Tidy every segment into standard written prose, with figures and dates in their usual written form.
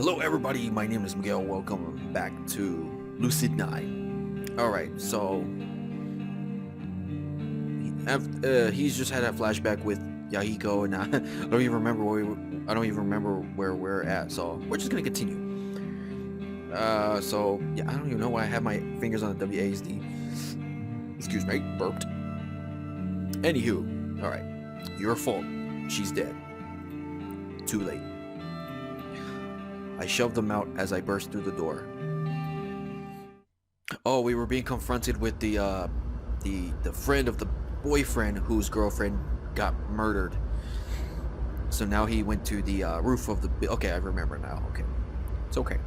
Hello everybody, my name is Miguel. Welcome back to Lucid9. Alright, so he's just had that flashback with Yahiko, and I don't even remember where we're at, so we're just gonna continue. So yeah, I don't even know why I have my fingers on the WASD. Excuse me, burped. Anywho, alright. Your fault. She's dead. Too late. I shoved them out as I burst through the door. Oh, we were being confronted with the friend of the boyfriend whose girlfriend got murdered. So now he went to the roof of the... Okay, I remember now. Okay. It's okay.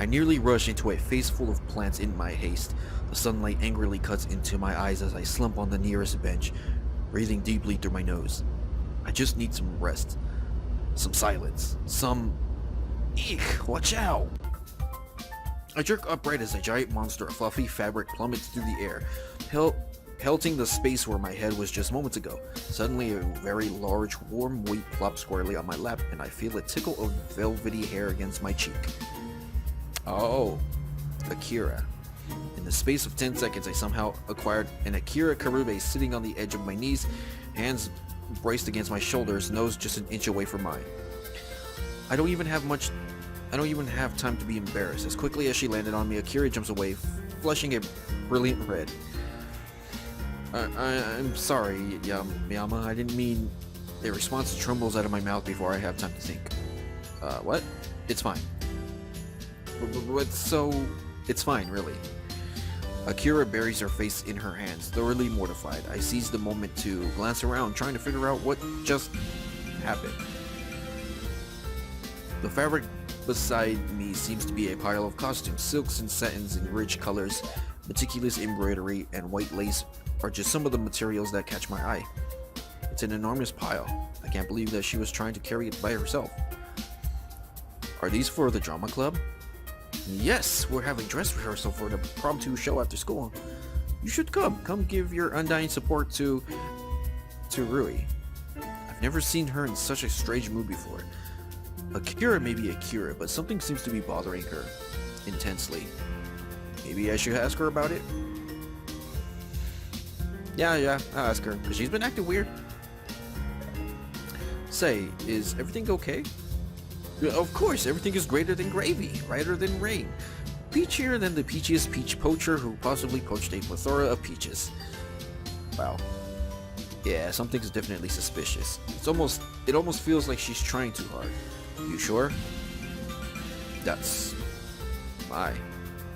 I nearly rushed into a face full of plants in my haste. The sunlight angrily cuts into my eyes as I slump on the nearest bench, breathing deeply through my nose. I just need some rest. Some silence. Some... Eek! Watch out! I jerk upright as a giant monster of fluffy fabric plummets through the air, pelting the space where my head was just moments ago. Suddenly, a very large, warm weight plops squarely on my lap, and I feel a tickle of velvety hair against my cheek. Oh, Akira. In the space of 10 seconds, I somehow acquired an Akira Karube sitting on the edge of my knees, hands braced against my shoulders, nose just an inch away from mine. I don't even have time to be embarrassed. As quickly as she landed on me, Akira jumps away, flushing a brilliant red. I'm sorry, Miyama. I didn't mean... A response trembles out of my mouth before I have time to think. What? It's fine. It's fine, really. Akira buries her face in her hands, thoroughly mortified. I seize the moment to glance around, trying to figure out what just happened. The fabric beside me seems to be a pile of costumes. Silks and satins in rich colors, meticulous embroidery, and white lace are just some of the materials that catch my eye. It's an enormous pile. I can't believe that she was trying to carry it by herself. Are these for the drama club? Yes, we're having dress rehearsal for the prom 2 show after school. You should come. Come give your undying support to Rui. I've never seen her in such a strange mood before. Akira may be Akira, but something seems to be bothering her intensely. Maybe I should ask her about it? Yeah, I'll ask her, because she's been acting weird. Say, is everything okay? Of course, everything is greater than gravy, brighter than rain. Peachier than the peachiest peach poacher who possibly poached a plethora of peaches. Wow. Yeah, something's definitely suspicious. It almost feels like she's trying too hard. You sure?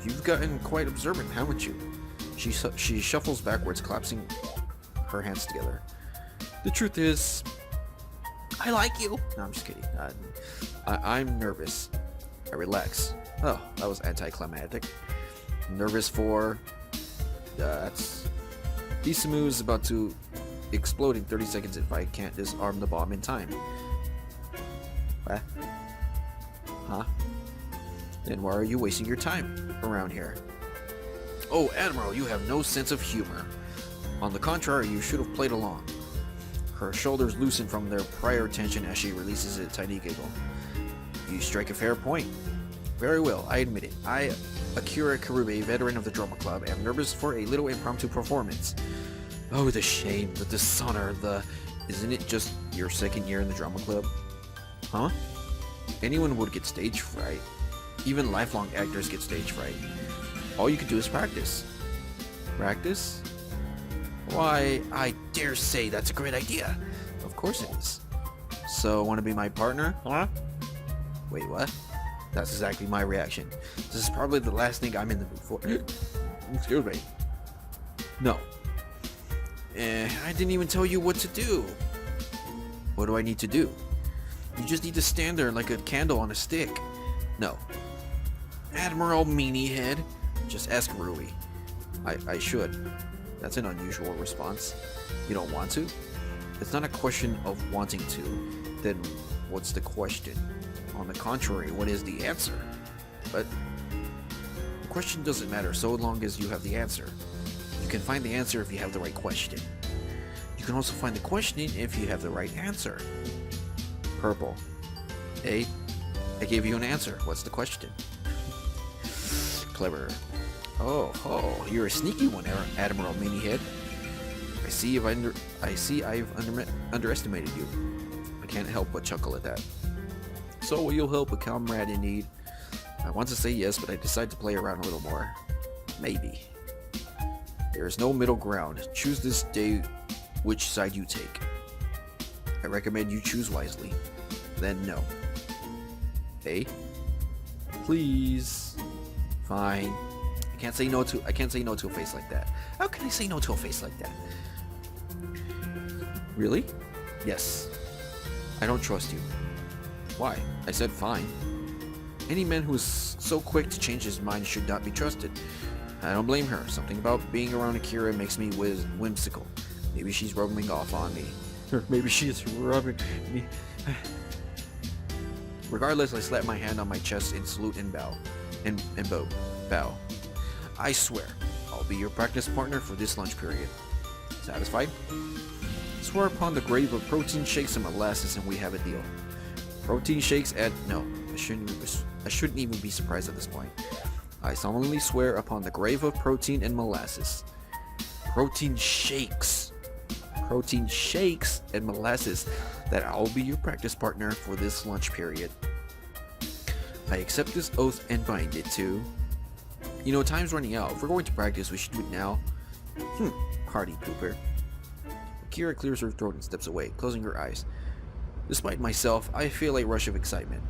You've gotten quite observant, haven't you? She shuffles backwards, collapsing her hands together. The truth is, I like you. No, I'm just kidding. I'm nervous. I relax. Oh, that was anticlimactic. Nervous for... Isamu's about to explode in 30 seconds if I can't disarm the bomb in time. What? Huh? Then why are you wasting your time around here? Oh, Admiral, you have no sense of humor. On the contrary, you should have played along. Her shoulders loosen from their prior tension as she releases a tiny giggle. You strike a fair point. Very well, I admit it. I, Akira Karube, veteran of the drama club, am nervous for a little impromptu performance. Oh, the shame, the dishonor, Isn't it just your second year in the drama club? Huh? Anyone would get stage fright. Even lifelong actors get stage fright. All you can do is practice. Practice? Why, I dare say that's a great idea. Of course it is. So, want to be my partner? Huh? Wait, what? That's exactly my reaction. This is probably the last thing I'm in the mood for. Excuse me. No. I didn't even tell you what to do. What do I need to do? You just need to stand there like a candle on a stick. No. Admiral Meanie Head. Just ask Rui. I should. That's an unusual response. You don't want to? It's not a question of wanting to. Then what's the question? On the contrary, what is the answer? But the question doesn't matter so long as you have the answer. You can find the answer if you have the right question. You can also find the question if you have the right answer. Purple. A. I gave you an answer. What's the question? Clever. Oh, you're a sneaky one, Admiral Minihead. I see I've underestimated you. I can't help but chuckle at that. So will you help a comrade in need? I want to say yes, but I decide to play around a little more. Maybe. There is no middle ground. Choose this day which side you take. I recommend you choose wisely. Then no. Hey? Please. Fine. I can't say no to a face like that. How can I say no to a face like that? Really? Yes. I don't trust you. Why? I said fine. Any man who is so quick to change his mind should not be trusted. I don't blame her. Something about being around Akira makes me whimsical. Maybe she's rubbing off on me. Or maybe she's rubbing me. Regardless, I slap my hand on my chest in salute and bow. And bow. I swear, I'll be your practice partner for this lunch period. Satisfied? Swear upon the grave of protein shakes and molasses and we have a deal. Protein shakes and... No, I shouldn't even be surprised at this point. I solemnly swear upon the grave of protein and molasses. Protein shakes and molasses that I'll be your practice partner for this lunch period. I accept this oath and bind it to... You know, time's running out. If we're going to practice, we should do it now. Party pooper. Akira clears her throat and steps away, closing her eyes. Despite myself, I feel a rush of excitement.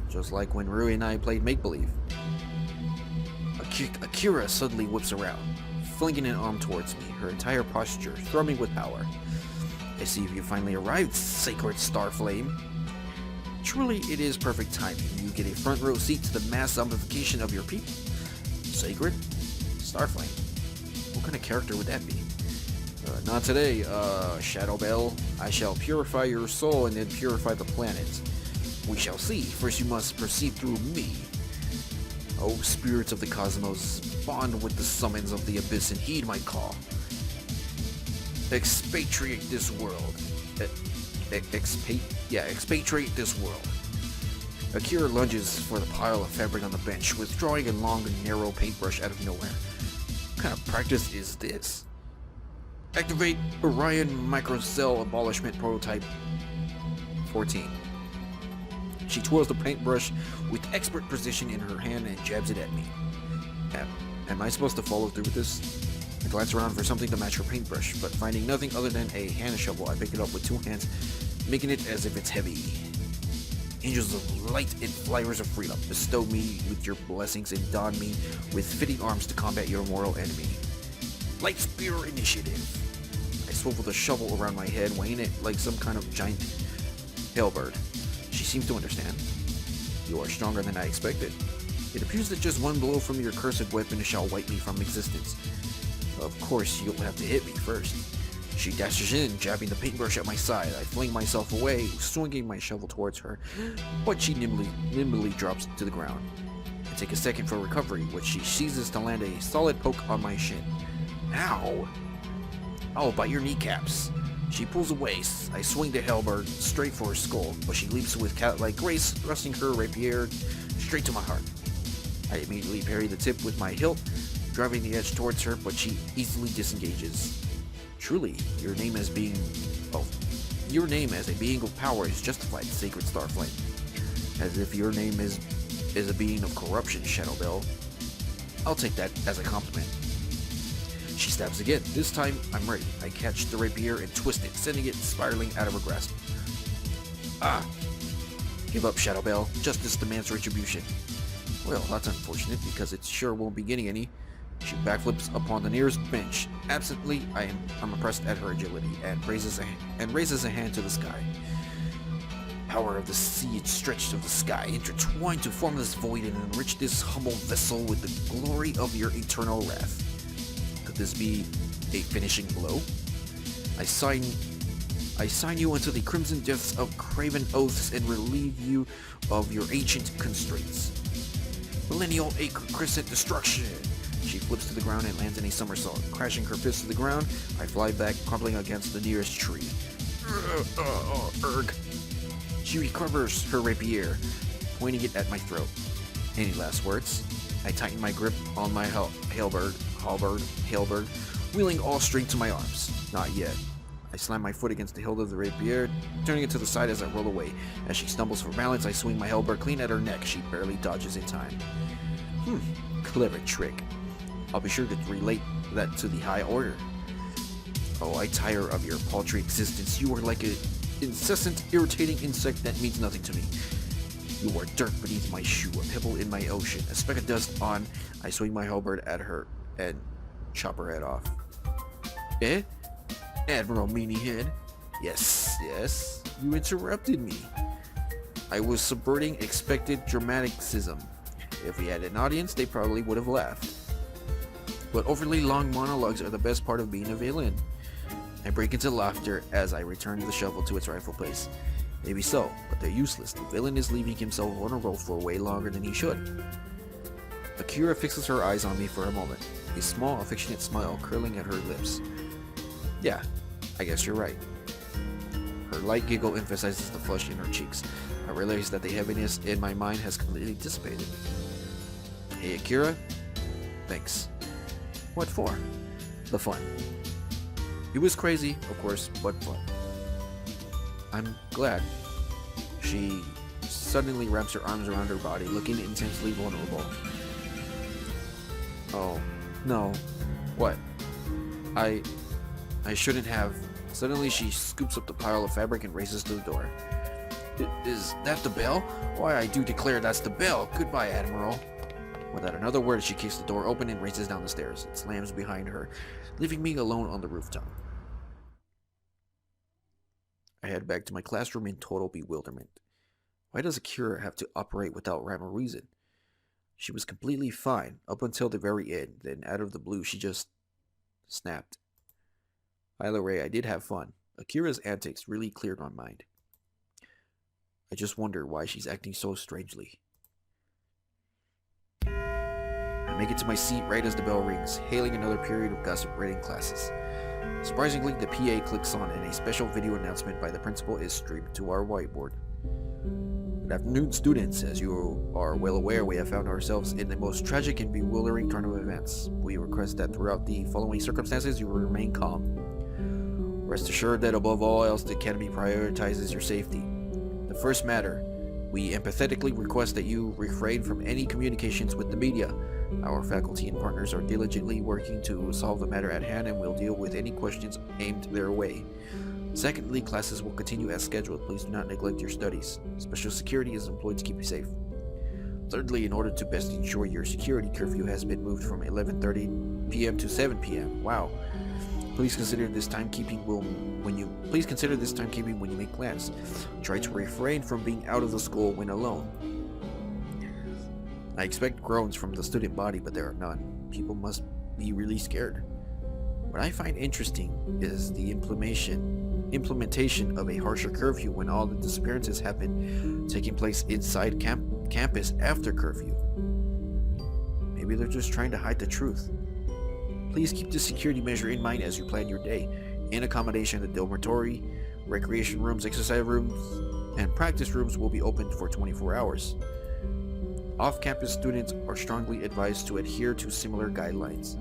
Just like when Rui and I played make-believe. Akira suddenly whips around, flinging an arm towards me, her entire posture thrumming with power. I see you finally arrived, sacred star flame. Truly, it is perfect timing. You get a front row seat to the mass zombification of your people. Sacred? Starflame? What kind of character would that be? Not today, Shadow Bell. I shall purify your soul and then purify the planet. We shall see. First you must proceed through me. Oh, spirits of the cosmos, bond with the summons of the abyss and heed my call. Expatriate this world. Expatriate this world. Akira lunges for the pile of fabric on the bench, withdrawing a long and narrow paintbrush out of nowhere. What kind of practice is this? Activate Orion Microcell Abolishment Prototype 14. She twirls the paintbrush with expert precision in her hand and jabs it at me. Am I supposed to follow through with this? I glance around for something to match her paintbrush, but finding nothing other than a hand shovel, I pick it up with two hands, making it as if it's heavy. Angels of light and flyers of freedom, bestow me with your blessings and don me with fitting arms to combat your mortal enemy. Light Spear Initiative. I swivel the shovel around my head, weighing it like some kind of giant halberd. She seems to understand. You are stronger than I expected. It appears that just one blow from your cursed weapon shall wipe me from existence. Of course, you'll have to hit me first. She dashes in, jabbing the paintbrush at my side. I fling myself away, swinging my shovel towards her, but she nimbly drops to the ground. I take a second for recovery, which she seizes to land a solid poke on my shin. Ow! I'll bite your kneecaps. She pulls away. I swing the halberd straight for her skull, but she leaps with cat-like grace, thrusting her rapier straight to my heart. I immediately parry the tip with my hilt, driving the edge towards her, but she easily disengages. Truly, your name as a being of power is justified, Sacred Starflame. As if your name is a being of corruption, Shadow Bell. I'll take that as a compliment. She stabs again. This time, I'm ready. I catch the rapier and twist it, sending it spiraling out of her grasp. Ah! Give up, Shadow Bell. Justice demands retribution. Well, that's unfortunate, because it sure won't be getting any. She backflips upon the nearest bench. Absently, I'm impressed at her agility, and raises a hand to the sky. Power of the sea stretched of the sky, intertwined to form this void and enrich this humble vessel with the glory of your eternal wrath. Could this be a finishing blow? I sign you unto the crimson depths of craven oaths and relieve you of your ancient constraints. Millennial Acre Crescent Destruction! She flips to the ground and lands in a somersault. Crashing her fist to the ground, I fly back, crumbling against the nearest tree. Erg! She recovers her rapier, pointing it at my throat. Any last words? I tightened my grip on my halberd, wheeling all strength to my arms. Not yet. I slam my foot against the hilt of the rapier, turning it to the side as I roll away. As she stumbles for balance, I swing my halberd clean at her neck. She barely dodges in time. Clever trick. I'll be sure to relate that to the high order. Oh, I tire of your paltry existence. You are like an incessant, irritating insect that means nothing to me. You are dirt beneath my shoe, a pebble in my ocean, a speck of dust on. I swing my halberd at her and chop her head off. Eh? Admiral Meaniehead? Yes, you interrupted me. I was subverting expected dramaticism. If we had an audience, they probably would have laughed. But overly long monologues are the best part of being a villain. I break into laughter as I return the shovel to its rightful place. Maybe so, but they're useless. The villain is leaving himself vulnerable for way longer than he should. Akira fixes her eyes on me for a moment, a small, affectionate smile curling at her lips. Yeah, I guess you're right. Her light giggle emphasizes the flush in her cheeks. I realize that the heaviness in my mind has completely dissipated. Hey, Akira? Thanks. What for? The fun. It was crazy, of course, but fun. I'm glad. She suddenly wraps her arms around her body, looking intensely vulnerable. Oh, no. What? I shouldn't have. Suddenly she scoops up the pile of fabric and races to the door. Is that the bell? Why, I do declare that's the bell. Goodbye, Admiral. Without another word, she kicks the door open and races down the stairs. It slams behind her, leaving me alone on the rooftop. I head back to my classroom in total bewilderment. Why does Akira have to operate without rhyme or reason? She was completely fine up until the very end, then out of the blue she just snapped. Either way, I did have fun. Akira's antics really cleared my mind. I just wonder why she's acting so strangely. I make it to my seat right as the bell rings, hailing another period of gossip writing classes. Surprisingly, the PA clicks on and a special video announcement by the principal is streamed to our whiteboard. Good afternoon, students. As you are well aware, we have found ourselves in the most tragic and bewildering turn of events. We request that throughout the following circumstances you will remain calm. Rest assured that above all else, the Academy prioritizes your safety. The first matter, we empathetically request that you refrain from any communications with the media. Our faculty and partners are diligently working to solve the matter at hand and will deal with any questions aimed their way. Secondly, classes will continue as scheduled. Please do not neglect your studies. Special security is employed to keep you safe. Thirdly, in order to best ensure your security, curfew has been moved from 11:30 p.m. to 7 p.m. Wow. Please consider this timekeeping when you make plans. Try to refrain from being out of the school when alone. I expect groans from the student body, but there are none. People must be really scared. What I find interesting is the implementation of a harsher curfew when all the disappearances have been taking place inside campus after curfew. Maybe they're just trying to hide the truth. Please keep this security measure in mind as you plan your day. In accommodation, the dormitory, recreation rooms, exercise rooms, and practice rooms will be open for 24 hours. Off-campus students are strongly advised to adhere to similar guidelines.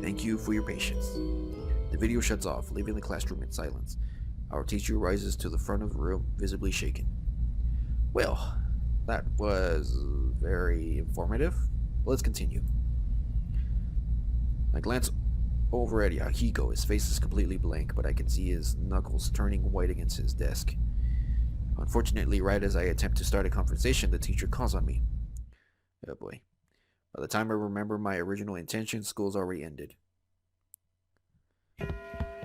Thank you for your patience. The video shuts off, leaving the classroom in silence. Our teacher rises to the front of the room, visibly shaken. Well, that was very informative. Let's continue. I glance over at Yahiko. His face is completely blank, but I can see his knuckles turning white against his desk. Unfortunately, right as I attempt to start a conversation, the teacher calls on me. Oh boy. By the time I remember my original intention, school's already ended.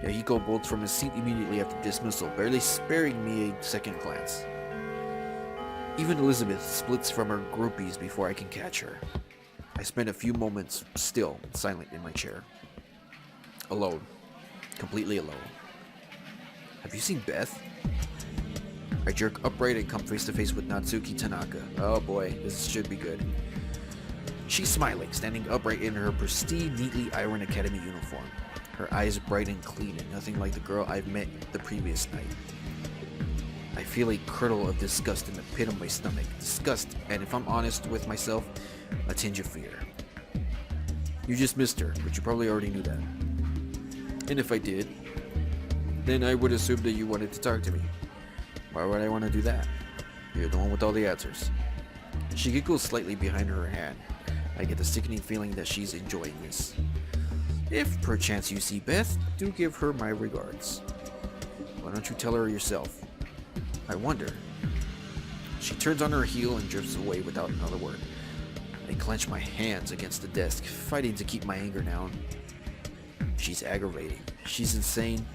Yahiko bolts from his seat immediately after dismissal, barely sparing me a second glance. Even Elizabeth splits from her groupies before I can catch her. I spend a few moments still, silent in my chair. Alone. Completely alone. Have you seen Beth? I jerk upright and come face to face with Natsuki Tanaka. Oh boy, this should be good. She's smiling, standing upright in her pristine, neatly ironed academy uniform. Her eyes bright and clean and nothing like the girl I've met the previous night. I feel a curdle of disgust in the pit of my stomach. Disgust, and if I'm honest with myself, a tinge of fear. You just missed her, but you probably already knew that. And if I did, then I would assume that you wanted to talk to me. Why would I want to do that? You're the one with all the answers. She giggles slightly behind her hand. I get the sickening feeling that she's enjoying this. If perchance you see Beth, do give her my regards. Why don't you tell her yourself? I wonder. She turns on her heel and drifts away without another word. I clench my hands against the desk, fighting to keep my anger down. She's aggravating. She's insane.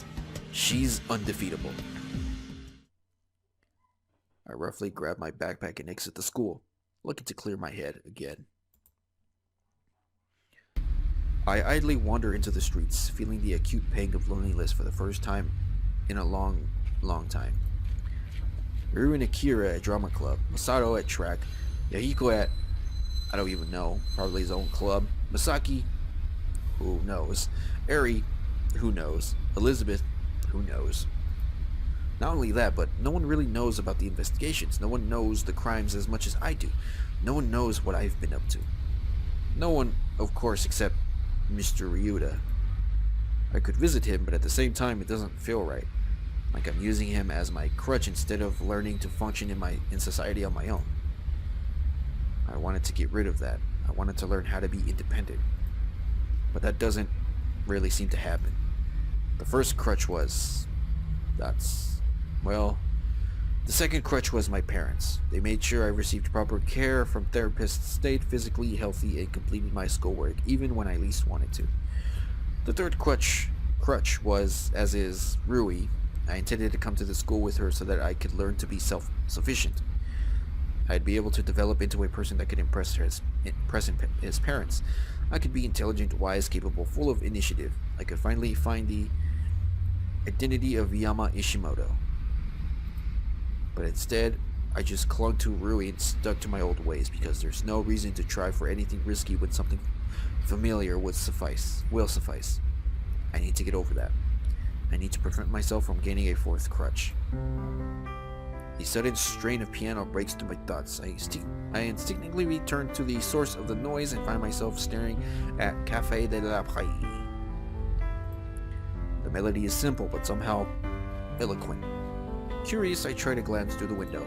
She's undefeatable. I roughly grab my backpack and exit the school, looking to clear my head again. I idly wander into the streets, feeling the acute pang of loneliness for the first time in a long time. Ryu and Akira at drama club, Masato at track, Yahiko at, I don't even know, probably his own club, Masaki, who knows, Eri, who knows, Elizabeth, who knows. Not only that, but no one really knows about the investigations. No one knows the crimes as much as I do. No one knows what I've been up to. No one, of course, except Mr. Ryuta. I could visit him, but at the same time, it doesn't feel right. Like I'm using him as my crutch instead of learning to function in society on my own. I wanted to get rid of that. I wanted to learn how to be independent. But that doesn't really seem to happen. The first crutch was... the second crutch was my parents. They made sure I received proper care from therapists, stayed physically healthy, and completed my schoolwork, even when I least wanted to. The third crutch was, as is, Rui. I intended to come to the school with her so that I could learn to be self-sufficient. I'd be able to develop into a person that could impress his parents. I could be intelligent, wise, capable, full of initiative. I could finally find the identity of Yama Ishimoto. But instead, I just clung to Rui and stuck to my old ways because there's no reason to try for anything risky when something familiar will suffice. I need to get over that. I need to prevent myself from gaining a fourth crutch. A sudden strain of piano breaks through my thoughts. I instinctively return to the source of the noise and find myself staring at Café de la Praille. The melody is simple, but somehow eloquent. Curious, I try to glance through the window.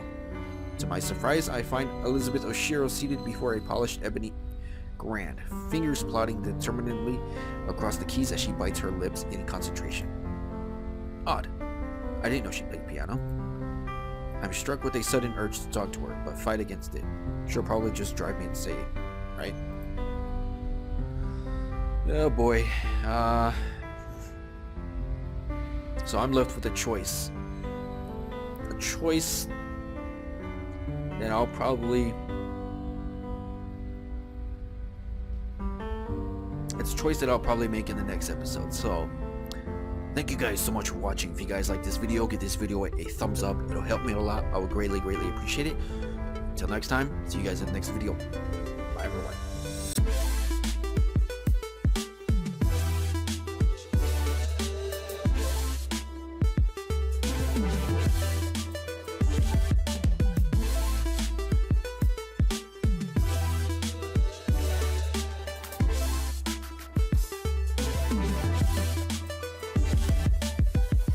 To my surprise, I find Elizabeth Oshiro seated before a polished ebony grand, fingers plodding determinedly across the keys as she bites her lips in concentration. Odd. I didn't know she played piano. I'm struck with a sudden urge to talk to her, but fight against it. She'll probably just drive me insane, right? Oh boy. So I'm left with a choice. A choice that I'll probably... It's a choice that I'll probably make in the next episode, so... Thank you guys so much for watching. If you guys like this video, give this video a thumbs up. It'll help me a lot. I would greatly appreciate it. Until next time, see you guys in the next video. Bye everyone.